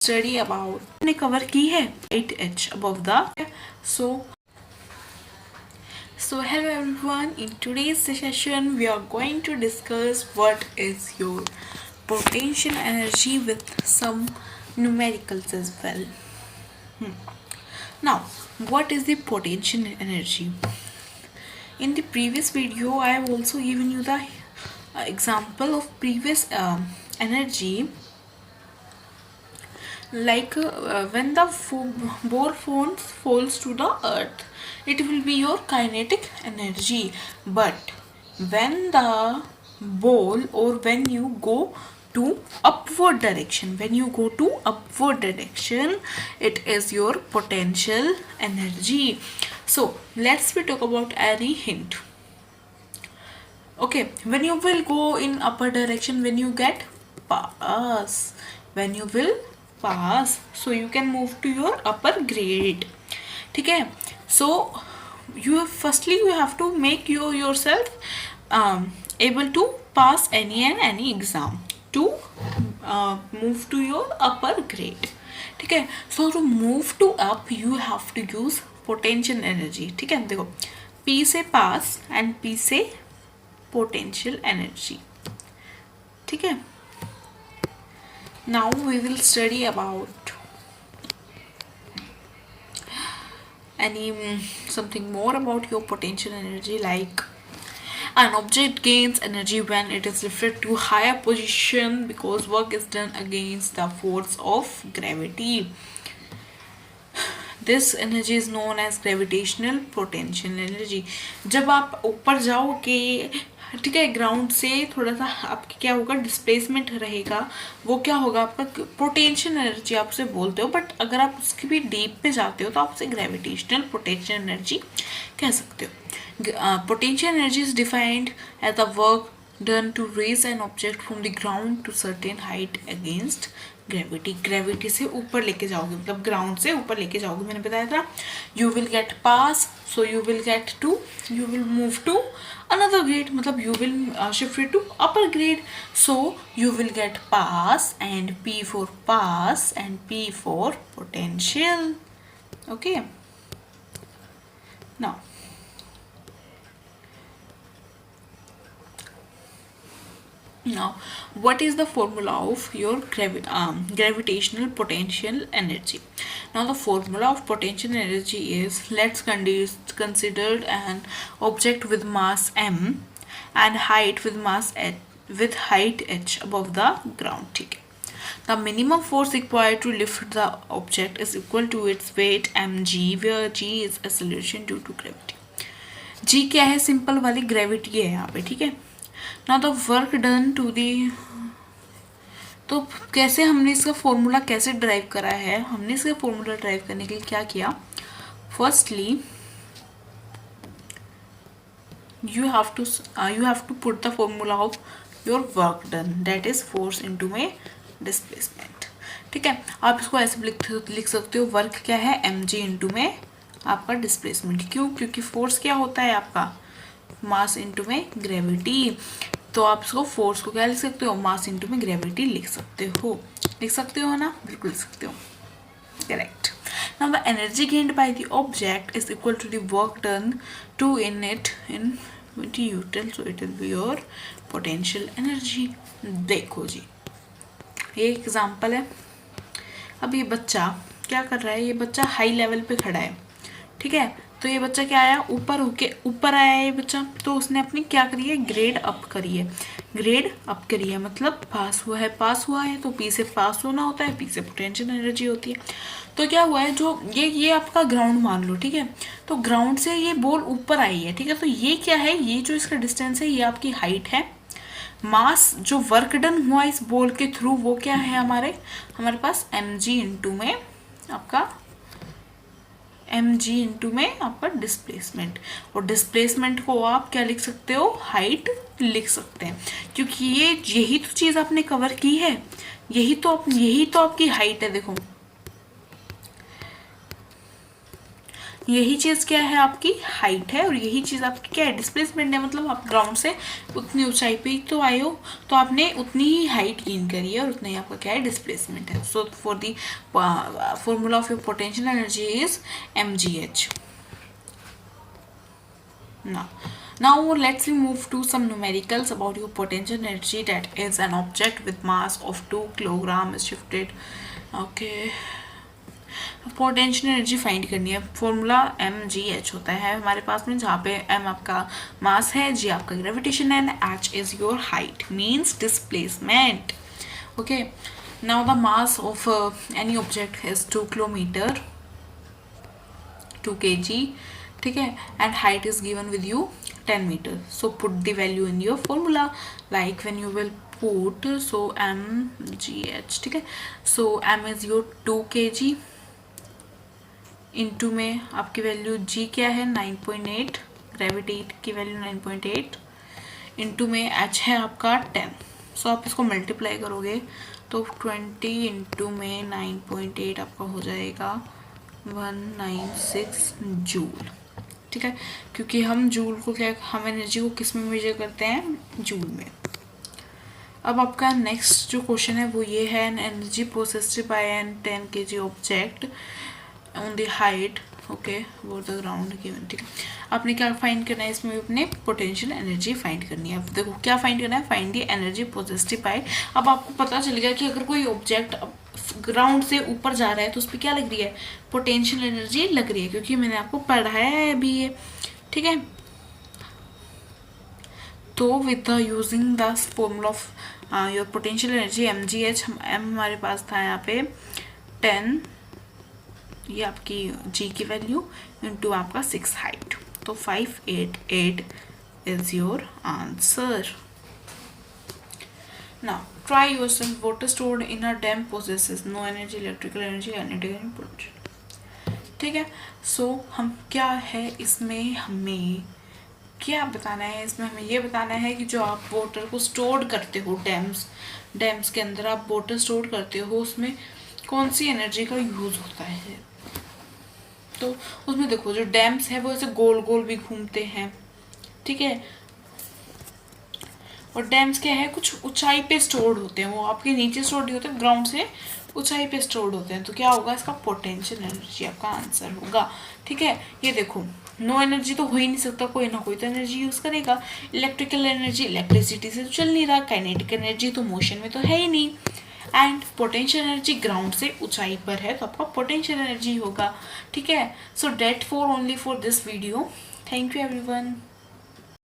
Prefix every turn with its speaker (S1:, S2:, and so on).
S1: study about हमने cover की है 8h above the so hello everyone, in today's session we are going to discuss what is your potential energy with some numericals as well. Now what is the potential energy? In the previous video I have also given you the example of previous energy, like when the ball falls to the earth, it will be your kinetic energy. But when the ball, or when you go to upward direction, it is your potential energy. So let's talk about any hint. Okay, when you will go in upper direction, when you get pass, when you will pass, so you can move to your upper grade. ठीक है, so you have to make yourself able to pass any exam to move to your upper grade. ठीक है, so to move to up you have to use potential energy. ठीक है, देखो P से pass and P से potential energy. ठीक है, now we will study about something more about your potential energy, like an object gains energy when it is lifted to higher position because work is done against the force of gravity. This energy is known as gravitational potential energy. जब आप ऊपर जाओगे, ठीक है, ground से थोड़ा सा आपकी क्या होगा, डिस्प्लेसमेंट रहेगा, वो क्या होगा आपका पोटेंशियल एनर्जी आप उसे बोलते हो. बट अगर आप उसकी भी डीप में जाते हो तो आप उसे ग्रेविटेशनल पोटेंशियल एनर्जी कह सकते हो. Potential energy is defined as the work done to raise an object from the ground to certain height against gravity. Gravity से ऊपर लेके जाओगे, मतलब ग्राउंड से ऊपर लेके जाओगे. मैंने बताया था you will get pass, so you will move to another grade, मतलब you will shift it to upper grade, so you will get pass, and P for pass and P for potential. Okay, now what is the formula of your gravitational potential energy? Now the formula of potential energy is, let's consider an object with mass m and height with height h above the ground. ठीक है, the minimum force required to lift the object is equal to its weight mg, where g is acceleration due to gravity. g क्या है, simple वाली gravity है यहाँ पे. ठीक है, now the work done to the, तो कैसे हमने इसका फॉर्मूला कैसे ड्राइव करा है, हमने इसका फॉर्मूला ड्राइव करने के लिए क्या किया, firstly you have to put the formula of your work done, that is force into my displacement. ठीक है, आप इसको ऐसे लिख सकते हो, वर्क क्या है mg इंटू में आपका डिस्प्लेसमेंट. क्यों, क्योंकि फोर्स क्या होता है आपका, मास इंटू में ग्रेविटी. तो आप इसको फोर्स को क्या लिख सकते हो, मास इंटू में ग्रेविटी लिख सकते हो ना, बिल्कुल लिख सकते हो, correct. Now the energy gained by the object is equal to the work done to in it in Newton, so it will be your potential energy. देखो जी, ये एग्जाम्पल है. अब ये बच्चा क्या कर रहा है, ये बच्चा हाई लेवल पे खड़ा है. ठीक है, तो ये बच्चा क्या आया, ऊपर आया है ये बच्चा, तो उसने अपनी क्या करी है, ग्रेड अप करी है, मतलब पास हुआ है. तो पी से पास होना होता है, पी से पोटेंशियल एनर्जी होती है. तो क्या हुआ है, जो ये आपका ग्राउंड मान लो. ठीक है, तो ग्राउंड से ये बॉल ऊपर आई है. ठीक है, तो ये क्या है, ये जो इसका डिस्टेंस है ये आपकी हाइट है. मास जो वर्क डन हुआ इस बॉल के थ्रू वो क्या है, हमारे पास mg इंटू में आपका डिस्प्लेसमेंट. और डिस्प्लेसमेंट को आप क्या लिख सकते हो, हाइट लिख सकते हैं, क्योंकि यही तो चीज़ आपने कवर की है, यही तो आपकी हाइट है. देखो यही चीज़ क्या है, आपकी हाइट है, और यही चीज़ आपकी क्या है, डिस्प्लेसमेंट है। मतलब आप ग्राउंड से उतनी ऊंचाई पे ही तो आए हो, तो आपने उतनी ही हाइट गेन करी है और उतना ही आपका क्या है, डिस्प्लेसमेंट है। So for the formula of your potential energy is mgh। Now let's we move to some numericals about your potential energy, that is an object with mass of 2 kg is shifted. Okay, potential energy find करनी है। Formula mgh होता है हमारे पास में, जहाँ पे m आपका मास है, g आपका ग्रेविटेशन है, h is your height means displacement. Okay, now the mass of any object is 2 kilometre 2 kg, ठीक है, and height is given with you 10 meter. So put the value in your formula, like when you will put, so mgh, ठीक है, so m is your 2 kg, into में आपकी value g क्या है 9.8, gravity की value 9.8, into में h है आपका 10। सो आप इसको मल्टीप्लाई करोगे तो 20 इंटू में 9.8 आपका हो जाएगा 196 जूल, ठीक है, क्योंकि हम जूल को क्या, हम एनर्जी को किस में मेजर करते हैं, जूल में। अब आपका नेक्स्ट जो क्वेश्चन है वो ये है, an energy processed by an 10 kg object on the height, okay, वो द ग्राउंड गिवन, ठीक है। आपने क्या फाइंड करना है इसमें, अपने पोटेंशियल एनर्जी फाइंड करनी है। अब देखो क्या फाइंड करना है, find the energy processed bye. अब आपको पता चल गया कि अगर कोई ऑब्जेक्ट ग्राउंड से ऊपर जा रहा है तो उस पर क्या लग रही है, पोटेंशियल एनर्जी लग रही है, क्योंकि मैंने आपको पढ़ाया है अभी ये, ठीक है। तो with the using the formula of your potential energy mgh, m हमारे पास था यहाँ पे 10, ये आपकी g की वैल्यू, इंटू आपका 6 हाइट, तो 588 is your answer. Now try yourself. Water stored in a dam possesses no energy, electrical energy, kinetic and potential, ठीक है। सो हम क्या है इसमें, हमें क्या बताना है, इसमें हमें ये बताना है कि जो आप वाटर को स्टोर करते हो डैम्स के अंदर आप वाटर स्टोर करते हो, उसमें कौन सी एनर्जी का यूज होता है। तो उसमें देखो जो डैम्स है वो ऐसे गोल गोल भी घूमते हैं, ठीक है, और डैम्स क्या है, कुछ ऊंचाई पे स्टोर्ड होते हैं, वो आपके नीचे स्टोर्ड नहीं होते, ग्राउंड से ऊंचाई पे स्टोर्ड होते हैं। तो क्या होगा, इसका पोटेंशियल एनर्जी आपका आंसर होगा, ठीक है। ये देखो नो एनर्जी तो हो ही नहीं सकता, कोई ना कोई तो एनर्जी यूज करेगा। इलेक्ट्रिकल एनर्जी इलेक्ट्रिसिटी से तो चल नहीं रहा, काइनेटिक एनर्जी तो मोशन में तो है ही नहीं, एंड पोटेंशियल एनर्जी ग्राउंड से ऊंचाई पर है, तो आपका पोटेंशियल एनर्जी होगा, ठीक है। So that for only for this video, thank you everyone.